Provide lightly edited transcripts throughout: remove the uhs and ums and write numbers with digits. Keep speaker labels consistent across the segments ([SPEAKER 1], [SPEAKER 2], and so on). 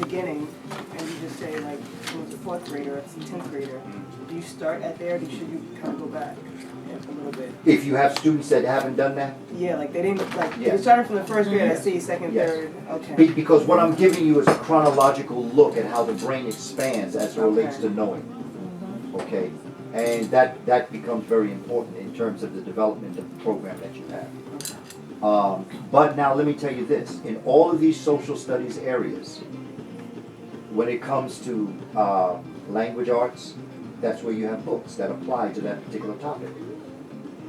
[SPEAKER 1] beginning, and you just say like, it was a 4th grader, it's a 10th grader, do you start at there, or should you kind of go back a little bit?
[SPEAKER 2] If you have students that haven't done that?
[SPEAKER 1] Yeah, like they didn't, like,
[SPEAKER 2] Yes.
[SPEAKER 1] they started from the 1st grade, I see, 2nd,
[SPEAKER 2] Yes.
[SPEAKER 1] 3rd, okay.
[SPEAKER 2] Because what I'm giving you is a chronological look at how the brain expands as it relates to knowing. Okay? And that becomes very important in terms of the development of the program that you have. But now let me tell you this, in all of these social studies areas, when it comes to language arts, that's where you have books that apply to that particular topic.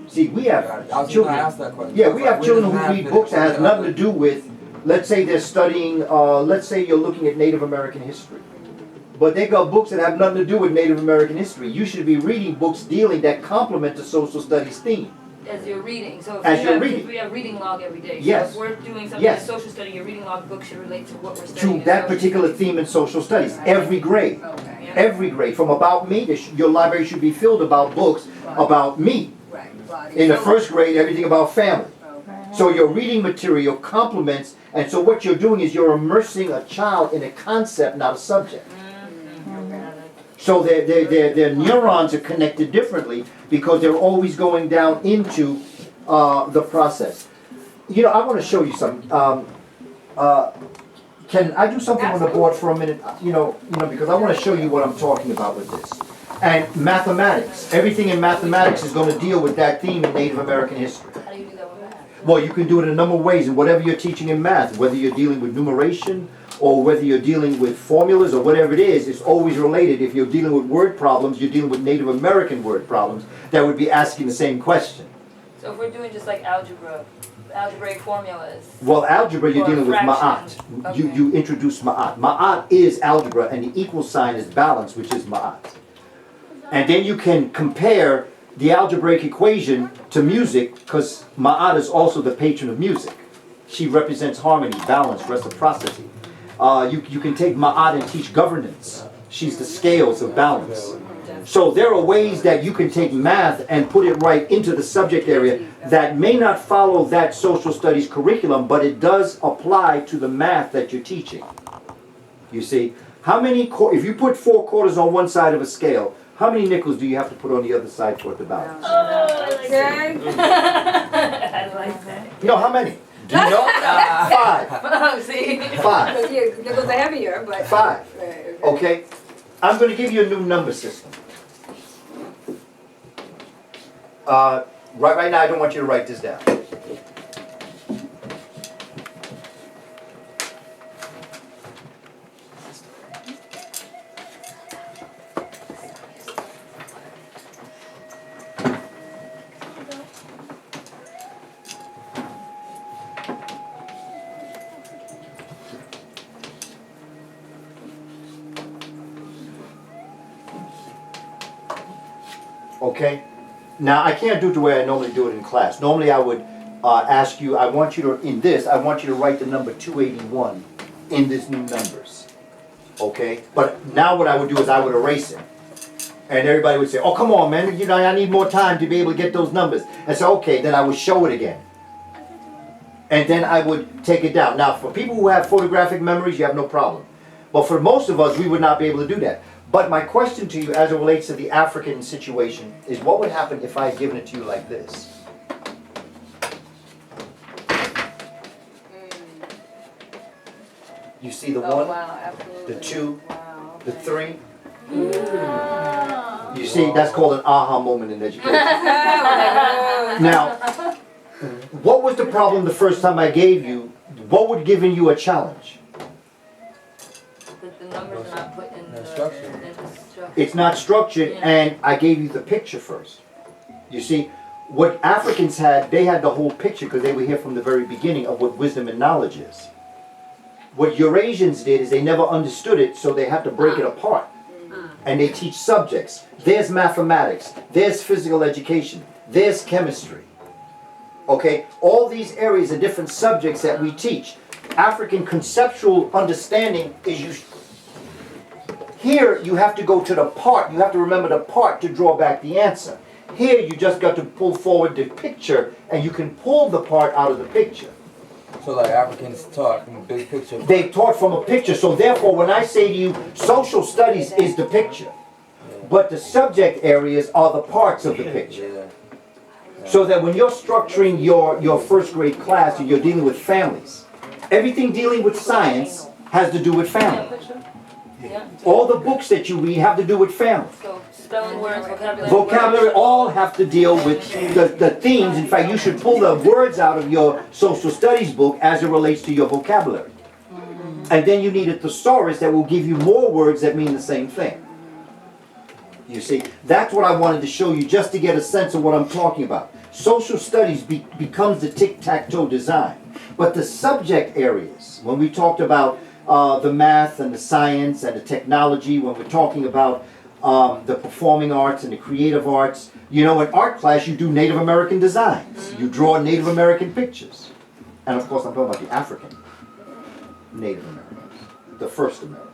[SPEAKER 2] See, we have children. Yeah, we have children who read books that has nothing to do with, let's say they're studying, let's say you're looking at Native American history. But they got books that have nothing to do with Native American history. You should be reading books that complement the social studies theme.
[SPEAKER 3] As you're reading. So
[SPEAKER 2] if
[SPEAKER 3] we have reading log every day.
[SPEAKER 2] Yes.
[SPEAKER 3] So if we're doing something
[SPEAKER 2] Yes.
[SPEAKER 3] in social study, your reading log book should relate to what we're studying.
[SPEAKER 2] To that particular theme in social studies, every grade.
[SPEAKER 3] Okay. Yeah.
[SPEAKER 2] Every grade. From about me, your library should be filled about books about me.
[SPEAKER 4] Right.
[SPEAKER 2] In the 1st grade, everything about family. So your reading material complements, and so what you're doing is you're immersing a child in a concept, not a subject. So their neurons are connected differently because they're always going down into the process. You know, I want to show you something. Can I do something on the board for a minute? You know, because I want to show you what I'm talking about with this. And mathematics, everything in mathematics is going to deal with that theme in Native American history.
[SPEAKER 3] How do you do that with math?
[SPEAKER 2] Well, you can do it in a number of ways, and whatever you're teaching in math, whether you're dealing with numeration, or whether you're dealing with formulas or whatever it is, it's always related. If you're dealing with word problems, you're dealing with Native American word problems that would be asking the same question.
[SPEAKER 3] So if we're doing just like algebraic formulas.
[SPEAKER 2] Well, algebra, you're
[SPEAKER 3] Or
[SPEAKER 2] dealing with
[SPEAKER 3] fractions.
[SPEAKER 2] Ma'at.
[SPEAKER 3] Okay.
[SPEAKER 2] You introduce Ma'at. Ma'at is algebra, and the equal sign is balance, which is Ma'at. And then you can compare the algebraic equation to music, because Ma'at is also the patron of music. She represents harmony, balance, reciprocity. You can take Ma'at and teach governance. She's the scales of balance. So there are ways that you can take math and put it right into the subject area that may not follow that social studies curriculum, but it does apply to the math that you're teaching. You see, if you put 4 quarters on one side of a scale, how many nickels do you have to put on the other side for it to balance?
[SPEAKER 3] Oh, I like that. I like that.
[SPEAKER 2] No, how many? Do you know? 5.
[SPEAKER 3] Oh, see?
[SPEAKER 2] 5.
[SPEAKER 4] Nickels are heavier, but.
[SPEAKER 2] 5.
[SPEAKER 4] Right,
[SPEAKER 2] Okay? I'm going to give you a new number system. Right now, I don't want you to write this down. Okay? Now, I can't do it the way I normally do it in class. Normally, I would ask you, I want you to write the number 281 in this new numbers. Okay? But now what I would do is I would erase it. And everybody would say, oh, come on, man, I need more time to be able to get those numbers. And so, okay, then I would show it again. And then I would take it down. Now, for people who have photographic memories, you have no problem. But for most of us, we would not be able to do that. But my question to you as it relates to the African situation is what would happen if I had given it to you like this? You see the 1,
[SPEAKER 4] absolutely.
[SPEAKER 2] the 2,
[SPEAKER 4] Wow,
[SPEAKER 2] the
[SPEAKER 4] okay.
[SPEAKER 2] 3? You see, that's called an aha moment in education. Now, what was the problem the first time I gave you? What would give you a challenge?
[SPEAKER 3] The numbers are not put in the
[SPEAKER 5] structure.
[SPEAKER 2] It's not structured,
[SPEAKER 3] Yeah.
[SPEAKER 2] and I gave you the picture first. You see, what Africans had, they had the whole picture because they were here from the very beginning of what wisdom and knowledge is. What Eurasians did is they never understood it, so they had to break it apart. And they teach subjects. There's mathematics, there's physical education, there's chemistry. Okay, all these areas are different subjects that we teach. African conceptual understanding is here you have to go to the part, you have to remember the part to draw back the answer. Here you just got to pull forward the picture and you can pull the part out of the picture.
[SPEAKER 5] So like Africans talk from a big picture.
[SPEAKER 2] They taught from a picture, so therefore when I say to you, social studies is the picture, but the subject areas are the parts of the picture.
[SPEAKER 5] Yeah.
[SPEAKER 2] So that when you're structuring your first grade class and you're dealing with families, everything dealing with science has to do with family.
[SPEAKER 3] Yeah.
[SPEAKER 2] All the books that you read have to do with family.
[SPEAKER 3] So spelling words, vocabulary.
[SPEAKER 2] Vocabulary all have to deal with the themes. In fact, you should pull the words out of your social studies book as it relates to your vocabulary. And then you need a thesaurus that will give you more words that mean the same thing. You see, that's what I wanted to show you just to get a sense of what I'm talking about. Social studies becomes the tic-tac-toe design. But the subject areas, when we talked about the math and the science and the technology, when we're talking about the performing arts and the creative arts, you know, in art class you do Native American designs. You draw Native American pictures. And of course I'm talking about the African Native Americans, the first Americans.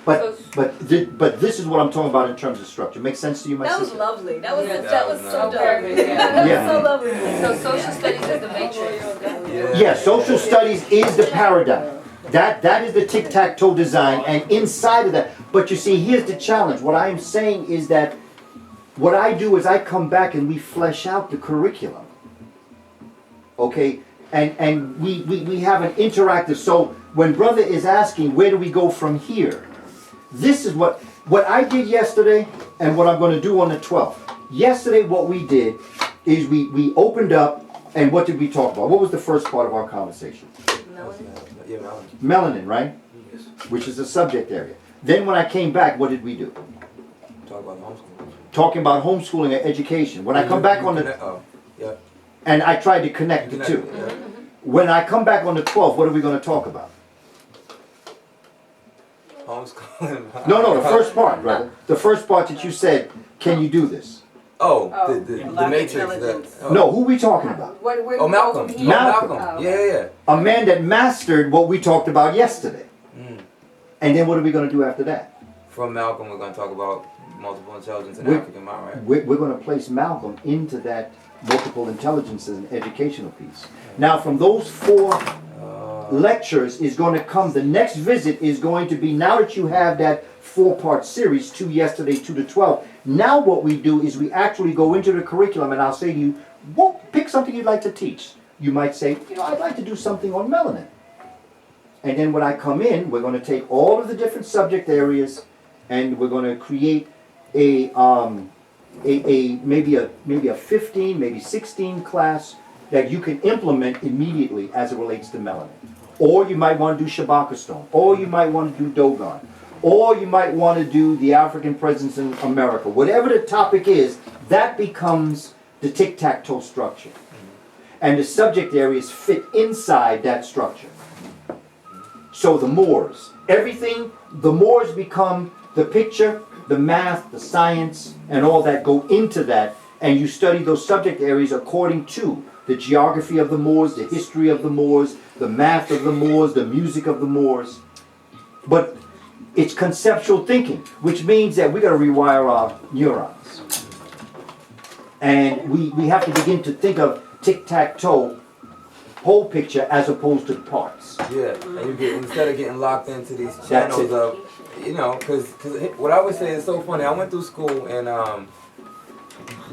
[SPEAKER 2] But this is what I'm talking about in terms of structure. Make sense to you, my
[SPEAKER 4] That was
[SPEAKER 2] sister?
[SPEAKER 4] lovely. That was
[SPEAKER 3] Yeah.
[SPEAKER 4] that was so
[SPEAKER 3] Okay.
[SPEAKER 4] dope. That
[SPEAKER 2] Yeah.
[SPEAKER 4] was so lovely.
[SPEAKER 3] So social studies is the matrix.
[SPEAKER 2] Yeah, social studies is the paradigm. That is the tic-tac-toe design, and inside of that, but you see, here's the challenge. What I am saying is that what I do is I come back and we flesh out the curriculum. Okay? And we have an interactive, so when brother is asking, where do we go from here? This is what I did yesterday and what I'm going to do on the 12th. Yesterday what we did is we opened up, and what did we talk about? What was the first part of our conversation?
[SPEAKER 5] Yeah,
[SPEAKER 2] Melanin, right?
[SPEAKER 5] Yes.
[SPEAKER 2] Which is the subject area. Then when I came back, what did we do?
[SPEAKER 5] Talk about homeschooling.
[SPEAKER 2] Talking about homeschooling and education. When I come back on the,
[SPEAKER 5] Oh, yeah.
[SPEAKER 2] and I tried to connect the two.
[SPEAKER 5] Yeah.
[SPEAKER 2] When I come back on the 12th, what are we going to talk about?
[SPEAKER 5] Homeschooling.
[SPEAKER 2] No, the first part, brother. The first part that you said, can you do this?
[SPEAKER 5] Oh,
[SPEAKER 4] Oh,
[SPEAKER 5] the Matrix.
[SPEAKER 2] No, who we talking about?
[SPEAKER 5] Oh, Malcolm.
[SPEAKER 4] He-
[SPEAKER 5] Oh,
[SPEAKER 2] Malcolm.
[SPEAKER 5] Malcolm. Yeah.
[SPEAKER 2] A man that mastered what we talked about yesterday. And then what are we going to do after that?
[SPEAKER 5] From Malcolm, we're going to talk about multiple intelligence and
[SPEAKER 2] We-
[SPEAKER 5] African mind, right?
[SPEAKER 2] We're going to place Malcolm into that multiple intelligences and educational piece. Now, from those four lectures is going to come, the next visit is going to be, now that you have that 4-part series, 2 yesterday, 2 to 12, now what we do is we actually go into the curriculum, and I'll say to you, pick something you'd like to teach. You might say, I'd like to do something on melanin. And then when I come in, we're going to take all of the different subject areas, and we're going to create maybe a 15, maybe 16 class that you can implement immediately as it relates to melanin. Or you might want to do Shabaka Stone, or you might want to do Dogon, or you might want to do the African presence in America. Whatever the topic is, that becomes the tic-tac-toe structure. And the subject areas fit inside that structure. So the Moors, everything, the Moors become the picture, the math, the science, and all that go into that, and you study those subject areas according to the geography of the Moors, the history of the Moors, the math of the Moors, the music of the Moors. But it's conceptual thinking, which means that we got to rewire our neurons. And we have to begin to think of tic-tac-toe, whole picture, as opposed to parts.
[SPEAKER 5] Yeah, and you get, instead of getting locked into these
[SPEAKER 2] That's
[SPEAKER 5] channels
[SPEAKER 2] it.
[SPEAKER 5] of, you know, because what I would say is so funny. I went through school and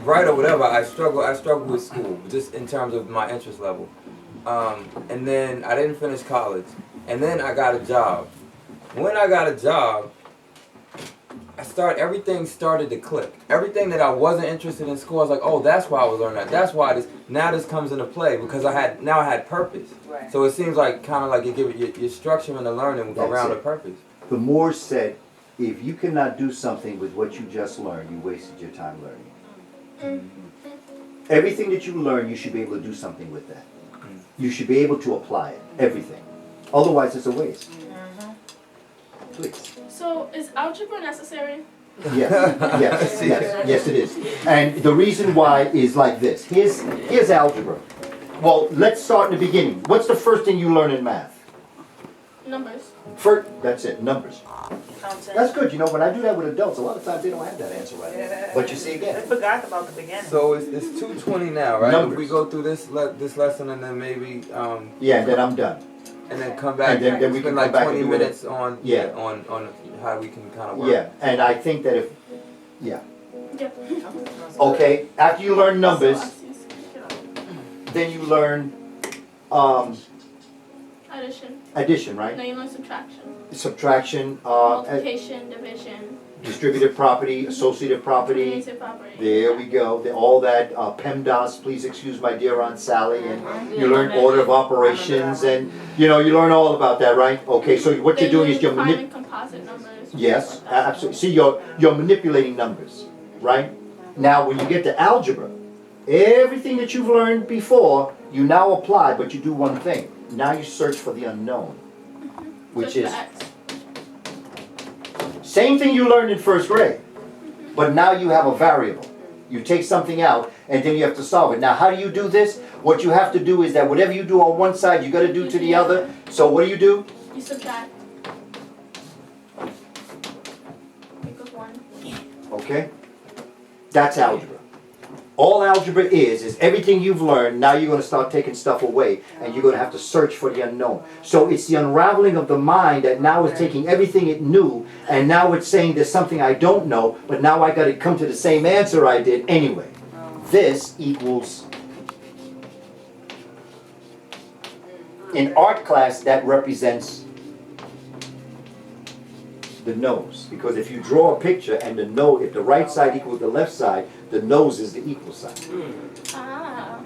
[SPEAKER 5] right or whatever, I struggled with school just in terms of my interest level. And then I didn't finish college, and then I got a job. When I got a job, everything started to click. Everything that I wasn't interested in school, I was like, oh, that's why I was learning that. That's why this comes into play, because I had purpose.
[SPEAKER 1] Right.
[SPEAKER 5] So it seems like kind of like you give it your structure and the learning
[SPEAKER 2] That's
[SPEAKER 5] around
[SPEAKER 2] it.
[SPEAKER 5] a purpose.
[SPEAKER 2] The Moors said, if you cannot do something with what you just learned, you wasted your time learning. Everything that you learn, you should be able to do something with that. You should be able to apply it, everything. Otherwise, it's a waste. Please.
[SPEAKER 6] So is algebra necessary?
[SPEAKER 2] Yes, it is. And the reason why is like this. Here's algebra. Well, let's start in the beginning. What's the first thing you learn in math?
[SPEAKER 6] Numbers.
[SPEAKER 2] That's it, numbers. That's good, you know, when I do that with adults, a lot of times they don't have that answer right. But you see
[SPEAKER 7] I
[SPEAKER 2] again,
[SPEAKER 7] forgot about the beginning.
[SPEAKER 5] So it's 2:20 now, right?
[SPEAKER 2] Numbers.
[SPEAKER 5] If we go through this lesson and then maybe
[SPEAKER 2] yeah, then I'm done.
[SPEAKER 5] and then come back
[SPEAKER 2] And then we can
[SPEAKER 5] spend
[SPEAKER 2] come
[SPEAKER 5] like
[SPEAKER 2] back
[SPEAKER 5] 20
[SPEAKER 2] and do it.
[SPEAKER 5] minutes on
[SPEAKER 2] Yeah.
[SPEAKER 5] on how we can kind of work.
[SPEAKER 2] Yeah, and I think that if, yeah.
[SPEAKER 6] Yeah.
[SPEAKER 2] Okay, after you learn numbers,
[SPEAKER 6] So, I see.
[SPEAKER 2] then you learn,
[SPEAKER 6] Addition.
[SPEAKER 2] addition, right?
[SPEAKER 6] No, you learn subtraction.
[SPEAKER 2] Subtraction,
[SPEAKER 6] Multiplication, division,
[SPEAKER 2] distributive property, associative property.
[SPEAKER 6] relative property.
[SPEAKER 2] There we go, all that, PEMDAS, please excuse my dear Aunt Sally, and you learn order of operations, and, you know, you learn all about that, right? Okay, so what you're
[SPEAKER 6] Then
[SPEAKER 2] doing is you're
[SPEAKER 6] prime and composite numbers.
[SPEAKER 2] yes, absolutely, see, you're manipulating numbers, right? Now, when you get to algebra, everything that you've learned before, you now apply, but you do one thing. Now you search for the unknown, which
[SPEAKER 6] Search
[SPEAKER 2] is,
[SPEAKER 6] for X.
[SPEAKER 2] same thing you learned in first grade, but now you have a variable. You take something out, and then you have to solve it. Now, how do you do this? What you have to do is that whatever you do on one side, you gotta do to the other. So what do?
[SPEAKER 6] You subtract. Equals 1.
[SPEAKER 2] Okay? That's algebra. All algebra is everything you've learned, now you're gonna start taking stuff away, and you're gonna have to search for the unknown. So it's the unraveling of the mind that now is taking everything it knew, and now it's saying there's something I don't know, but now I gotta come to the same answer I did anyway. This equals, in art class, that represents the nose. Because if you draw a picture and the nose, if the right side equals the left side, the nose is the equal sign.
[SPEAKER 6] Ah,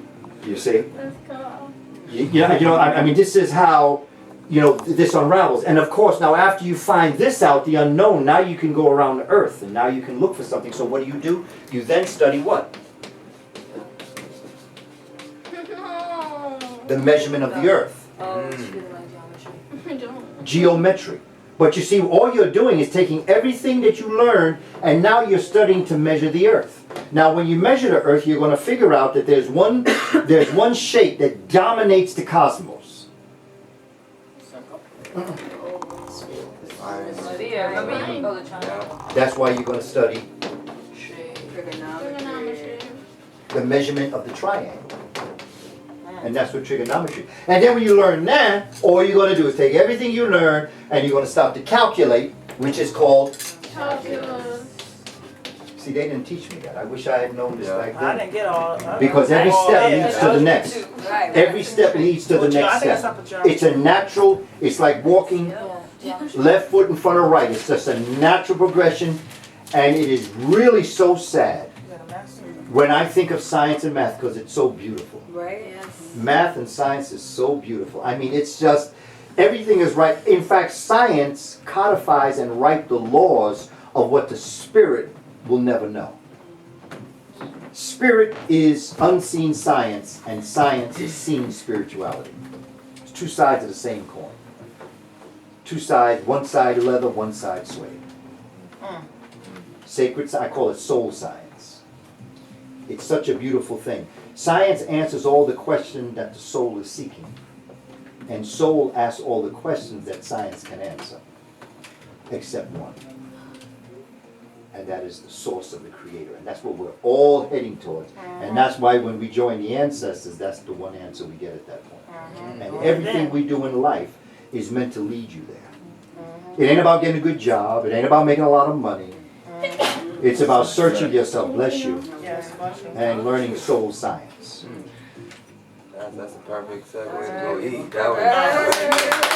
[SPEAKER 2] You see?
[SPEAKER 6] let's go.
[SPEAKER 2] I mean, this is how, this unravels. And of course, now after you find this out, the unknown, now you can go around the earth and now you can look for something. So what do? You then study what?
[SPEAKER 6] No.
[SPEAKER 2] The measurement of the earth.
[SPEAKER 3] Oh, she didn't like geometry.
[SPEAKER 6] I don't.
[SPEAKER 2] Geometry. But you see, all you're doing is taking everything that you learned and now you're studying to measure the earth. Now when you measure the earth, you're going to figure out that there's one shape that dominates the cosmos.
[SPEAKER 3] Sphere, remember you? Oh, the triangle.
[SPEAKER 2] That's why you're going to study
[SPEAKER 6] Trigonometry.
[SPEAKER 2] the measurement of the triangle. And that's what trigonometry. And then when you learn that, all you're going to do is take everything you learn and you're going to start to calculate, which is called,
[SPEAKER 6] Calculus.
[SPEAKER 2] see, they didn't teach me that. I wish I had known this back
[SPEAKER 7] I
[SPEAKER 2] then.
[SPEAKER 7] didn't get all.
[SPEAKER 2] Because every step
[SPEAKER 7] Yeah,
[SPEAKER 2] leads to the next.
[SPEAKER 4] Right.
[SPEAKER 2] Every step leads to the next step. It's a natural, it's like walking
[SPEAKER 3] Yeah.
[SPEAKER 2] left foot in front of right. It's just a natural progression. And it is really so sad when I think of science and math because it's so beautiful.
[SPEAKER 4] Right?
[SPEAKER 3] Yes.
[SPEAKER 2] Math and science is so beautiful. I mean, it's just, everything is right. In fact, science codifies and writes the laws of what the spirit will never know. Spirit is unseen science, and science is seen spirituality. It's two sides of the same coin. Two sides, one side leather, one side suede. Sacred, I call it soul science. It's such a beautiful thing. Science answers all the questions that the soul is seeking. And soul asks all the questions that science can answer. Except one. And that is the source of the creator. And that's what we're all heading towards. And that's why when we join the ancestors, that's the one answer we get at that point. And everything we do in life is meant to lead you there. It ain't about getting a good job. It ain't about making a lot of money. It's about searching yourself, bless you, and learning soul science.
[SPEAKER 5] That's a perfect segue to go eat. That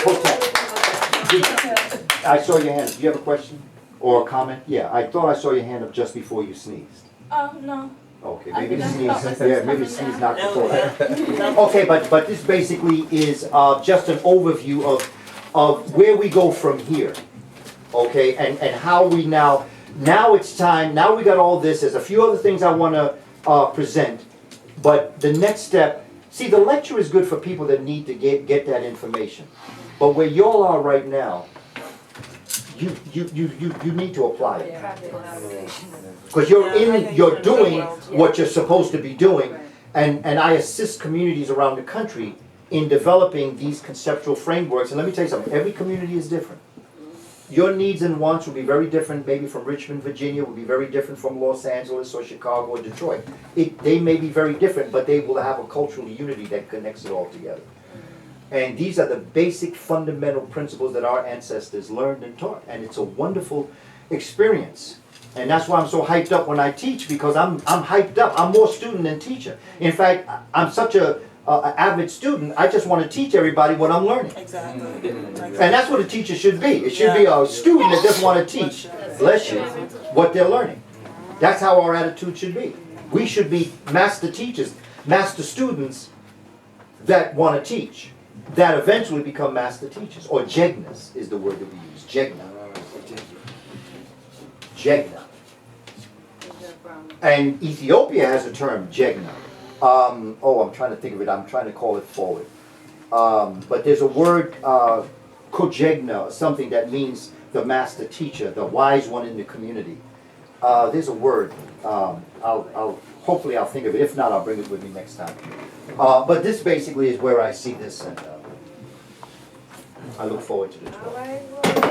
[SPEAKER 2] Hotep. I saw your hand up. Do you have a question or a comment? Yeah, I thought I saw your hand up just before you sneezed.
[SPEAKER 6] Oh, no.
[SPEAKER 2] Okay,
[SPEAKER 6] I
[SPEAKER 2] maybe the
[SPEAKER 6] think I
[SPEAKER 2] sneeze.
[SPEAKER 6] thought
[SPEAKER 2] Yeah, maybe the
[SPEAKER 6] this was
[SPEAKER 2] sneeze
[SPEAKER 6] coming
[SPEAKER 2] knocked before that. Okay, but this basically is just an overview of where we go from here. Okay, and how we now it's time, now we got all this, there's a few other things I want to present, but the next step, see, the lecture is good for people that need to get that information, but where y'all are right now, you need to apply it. Because you're doing what you're supposed to be doing, and I assist communities around the country in developing these conceptual frameworks, and let me tell you something, every community is different. Your needs and wants will be very different, maybe from Richmond, Virginia, will be very different from Los Angeles or Chicago or Detroit. They may be very different, but they will have a cultural unity that connects it all together. And these are the basic fundamental principles that our ancestors learned and taught, and it's a wonderful experience. And that's why I'm so hyped up when I teach, because I'm hyped up. I'm more student than teacher. In fact, I'm such a avid student, I just want to teach everybody what I'm learning.
[SPEAKER 1] Exactly.
[SPEAKER 2] And that's what a teacher should be. It should be a student that just want to teach, bless you, what they're learning. That's how our attitude should be. We should be master teachers, master students that want to teach, that eventually become master teachers. Or jegnas is the word that we use, jegna. Jegna. And Ethiopia has a term, jegna. I'm trying to think of it. I'm trying to call it forward. But there's a word, kojegna, or something that means the master teacher, the wise one in the community. There's a word. Hopefully I'll think of it. If not, I'll bring it with me next time. But this basically is where I see this, and I look forward to the 12th.
[SPEAKER 4] All right, well,